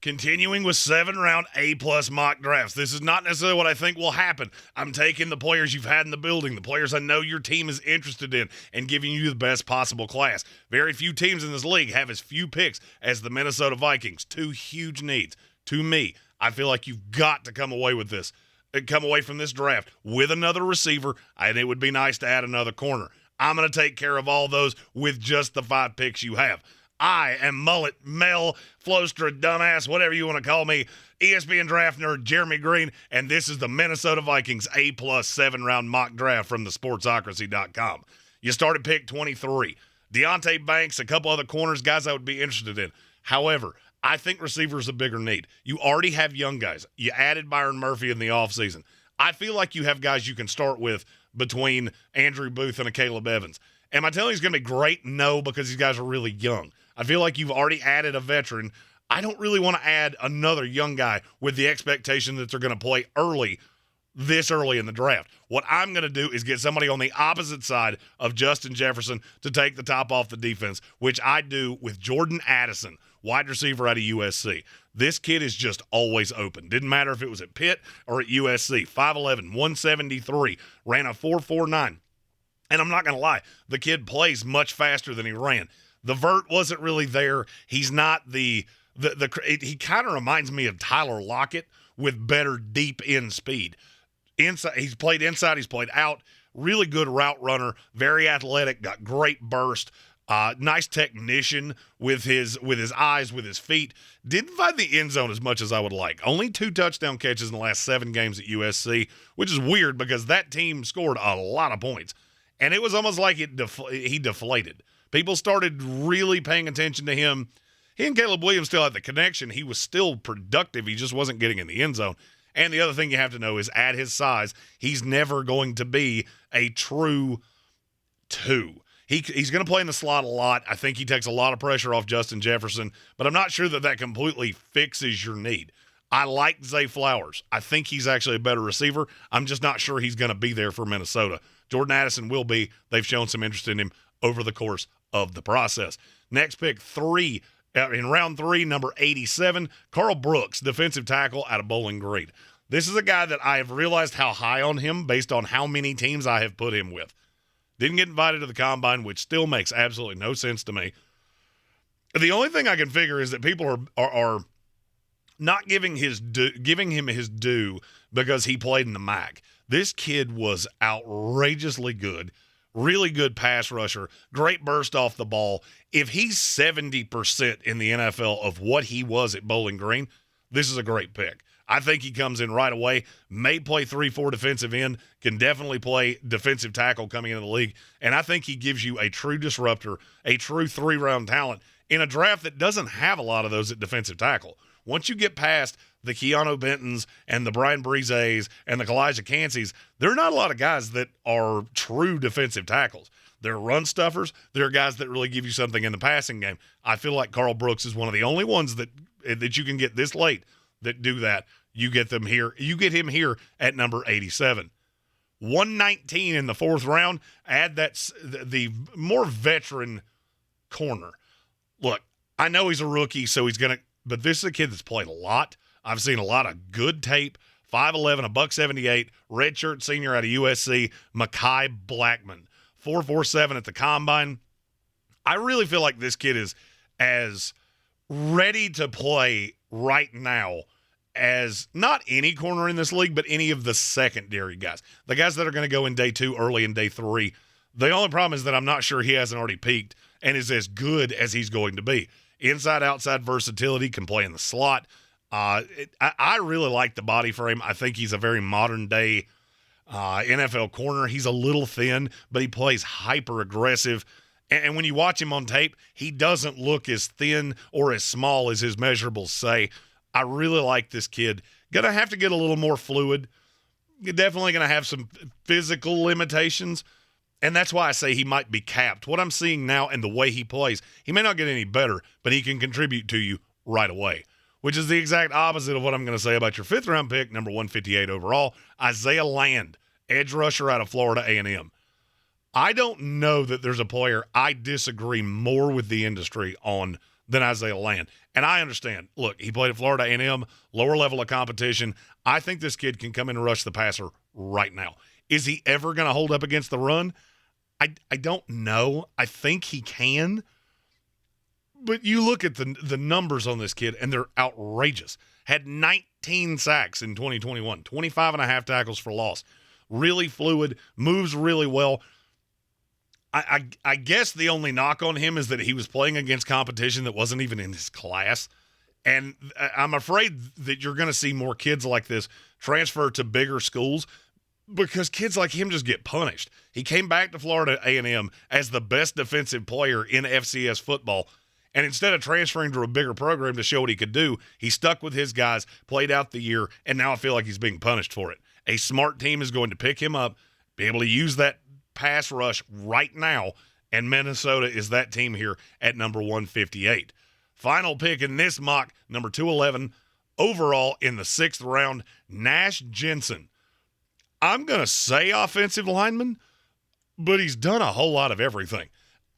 Continuing with 7-round A-plus mock drafts. This is not necessarily what I think will happen. I'm taking the players you've had in the building, the players I know your team is interested in, and giving you the best possible class. Very few teams in this league have as few picks as the Minnesota Vikings. Two huge needs. To me, I feel like you've got to come away from this draft with another receiver, and it would be nice to add another corner. I'm going to take care of all those with just the 5 picks you have. I am Mullet, Mel, Flostra, Dumbass, whatever you want to call me, ESPN draft nerd Jeremy Green, and this is the Minnesota Vikings A-plus 7-round mock draft from thesportsocracy.com. You start at pick 23. Deonte Banks, a couple other corners, guys I would be interested in. However, I think receiver is a bigger need. You already have young guys. You added Byron Murphy in the offseason. I feel like you have guys you can start with between Andrew Booth and a Caleb Evans. Am I telling you he's going to be great? No, because these guys are really young. I feel like you've already added a veteran. I don't really want to add another young guy with the expectation that they're going to play this early in the draft. What I'm going to do is get somebody on the opposite side of Justin Jefferson to take the top off the defense, which I do with Jordan Addison, wide receiver out of USC. This kid is just always open. Didn't matter if it was at Pitt or at USC. 5'11", 173, ran a 4.49. And I'm not going to lie, the kid plays much faster than he ran. The vert wasn't really there. He's not he kind of reminds me of Tyler Lockett with better deep end speed. Inside, he's played inside, he's played out. Really good route runner, very athletic, got great burst. Nice technician with his eyes, with his feet. Didn't find the end zone as much as I would like. Only 2 touchdown catches in the last 7 games at USC, which is weird because that team scored a lot of points. And it was almost like he deflated. People started really paying attention to him. He and Caleb Williams still had the connection. He was still productive. He just wasn't getting in the end zone. And the other thing you have to know is at his size, he's never going to be a true 2. He's going to play in the slot a lot. I think he takes a lot of pressure off Justin Jefferson, but I'm not sure that completely fixes your need. I like Zay Flowers. I think he's actually a better receiver. I'm just not sure he's going to be there for Minnesota. Jordan Addison will be. They've shown some interest in him over the course of the process. Next pick, in round 3, number 87, Carl Brooks, defensive tackle out of Bowling Green. This is a guy that I have realized how high on him based on how many teams I have put him with. Didn't get invited to the combine, which still makes absolutely no sense to me. The only thing I can figure is that people are not giving him his due because he played in the MAC. This kid was outrageously good, really good pass rusher, great burst off the ball. If he's 70% in the NFL of what he was at Bowling Green, this is a great pick. I think he comes in right away, may play 3-4 defensive end, can definitely play defensive tackle coming into the league, and I think he gives you a true disruptor, a true 3-round talent in a draft that doesn't have a lot of those at defensive tackle. Once you get past the Keanu Bentons and the Brian Breezes and the Kalijah Canseys, there are not a lot of guys that are true defensive tackles. They're run stuffers. They're guys that really give you something in the passing game. I feel like Carl Brooks is one of the only ones that you can get this late that do that. You get them here. You get him here at number 87. 119 in the 4th round. Add the more veteran corner. Look, I know he's a rookie, so but this is a kid that's played a lot. I've seen a lot of good tape. 5'11", $178, redshirt senior out of USC, Mekhi Blackman. 4.47 at the combine. I really feel like this kid is as ready to play right now as not any corner in this league, but any of the secondary guys. The guys that are going to go in day 2, early in day 3. The only problem is that I'm not sure he hasn't already peaked and is as good as he's going to be. Inside-outside versatility, can play in the slot. I really like the body frame. I think he's a very modern-day NFL corner. He's a little thin, but he plays hyper-aggressive. And when you watch him on tape, he doesn't look as thin or as small as his measurables say. I really like this kid. Going to have to get a little more fluid. You're definitely going to have some physical limitations, and that's why I say he might be capped. What I'm seeing now and the way he plays, he may not get any better, but he can contribute to you right away, which is the exact opposite of what I'm going to say about your 5th-round pick, number 158 overall, Isaiah Land, edge rusher out of Florida A&M. I don't know that there's a player I disagree more with the industry on than Isaiah Land. And I understand. Look, he played at Florida A&M, lower level of competition. I think this kid can come in and rush the passer right now. Is he ever going to hold up against the run? I don't know. I think he can. But you look at the numbers on this kid, and they're outrageous. Had 19 sacks in 2021, 25 and a half tackles for loss. Really fluid, moves really well. I guess the only knock on him is that he was playing against competition that wasn't even in his class. And I'm afraid that you're going to see more kids like this transfer to bigger schools because kids like him just get punished. He came back to Florida A&M as the best defensive player in FCS football. And instead of transferring to a bigger program to show what he could do, he stuck with his guys, played out the year, and now I feel like he's being punished for it. A smart team is going to pick him up, be able to use that pass rush right now, and Minnesota is that team here at number 158. Final pick in this mock, number 211, overall in the 6th round, Nash Jensen. I'm going to say offensive lineman, but he's done a whole lot of everything.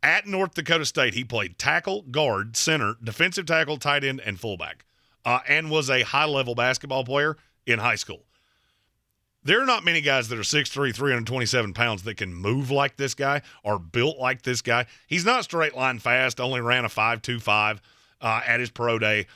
At North Dakota State, he played tackle, guard, center, defensive tackle, tight end, and fullback, and was a high-level basketball player in high school. There are not many guys that are 6'3", 327 pounds that can move like this guy or built like this guy. He's not straight line fast, only ran a 5.25 at his pro day.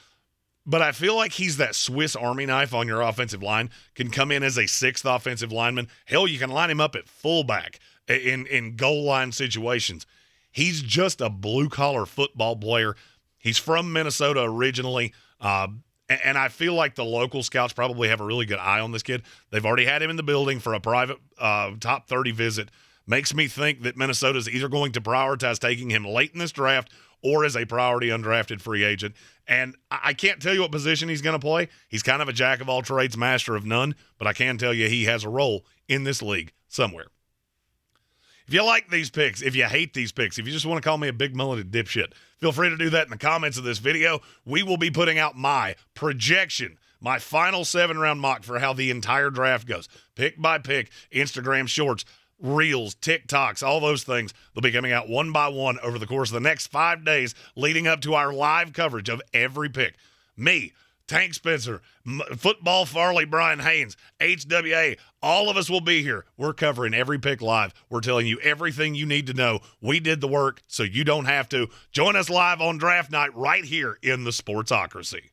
But I feel like he's that Swiss Army knife on your offensive line, can come in as a 6th offensive lineman. Hell, you can line him up at fullback in goal line situations. He's just a blue-collar football player. He's from Minnesota originally, and I feel like the local scouts probably have a really good eye on this kid. They've already had him in the building for a private top 30 visit. Makes me think that Minnesota's either going to prioritize taking him late in this draft or as a priority undrafted free agent. And I can't tell you what position he's going to play. He's kind of a jack of all trades, master of none, but I can tell you he has a role in this league somewhere. If you like these picks, if you hate these picks, if you just want to call me a big mulleted dipshit, feel free to do that in the comments of this video. We will be putting out my projection, my final 7-round mock for how the entire draft goes. Pick by pick, Instagram shorts, reels, TikToks, all those things. They'll be coming out one by one over the course of the next 5 days leading up to our live coverage of every pick. Me, Tank Spencer, Football Farley, Brian Haynes, HWA, all of us will be here. We're covering every pick live. We're telling you everything you need to know. We did the work, so you don't have to. Join us live on draft night right here in the Sportsocracy.